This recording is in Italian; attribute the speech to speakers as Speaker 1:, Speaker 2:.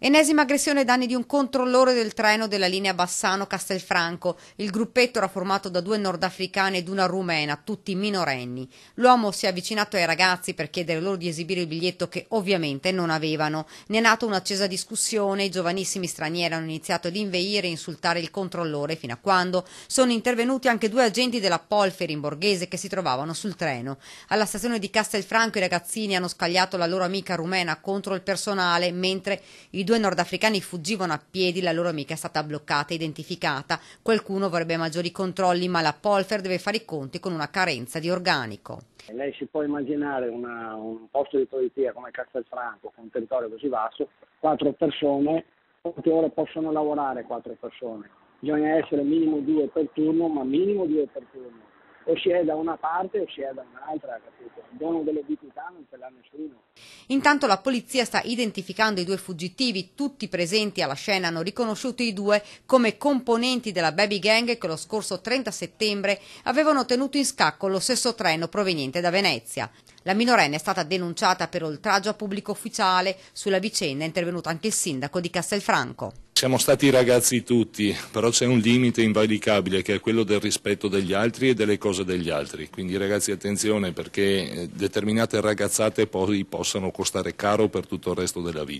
Speaker 1: Ennesima aggressione ai danni di un controllore del treno della linea Bassano-Castelfranco. Il gruppetto era formato da 2 nordafricane ed una rumena, tutti minorenni. L'uomo si è avvicinato ai ragazzi per chiedere loro di esibire il biglietto che ovviamente non avevano. Ne è nata un'accesa discussione, i giovanissimi stranieri hanno iniziato ad inveire e insultare il controllore fino a quando sono intervenuti anche 2 agenti della Polfer in borghese che si trovavano sul treno. Alla stazione di Castelfranco i ragazzini hanno scagliato la loro amica rumena contro il personale, mentre i 2 nordafricani fuggivano a piedi, la loro amica è stata bloccata e identificata. Qualcuno vorrebbe maggiori controlli, ma la Polfer deve fare i conti con una carenza di organico.
Speaker 2: Lei si può immaginare un posto di polizia come Castelfranco, con un territorio così vasto, 4 persone, quante ore possono lavorare 4 persone? Bisogna essere minimo 2 per turno, ma minimo 2 per turno. O si è da una parte o si è da un'altra, capito? Il dono dell'ubiquità non ce l'ha nessuno.
Speaker 1: Intanto la polizia sta identificando i 2 fuggitivi. Tutti presenti alla scena hanno riconosciuto i 2 come componenti della baby gang che lo scorso 30 settembre avevano tenuto in scacco lo stesso treno proveniente da Venezia. La minorenne è stata denunciata per oltraggio a pubblico ufficiale. Sulla vicenda è intervenuto anche il sindaco di Castelfranco.
Speaker 3: Siamo stati ragazzi tutti, però c'è un limite invalicabile che è quello del rispetto degli altri e delle cose degli altri. Quindi ragazzi attenzione, perché determinate ragazzate poi possano costare caro per tutto il resto della vita.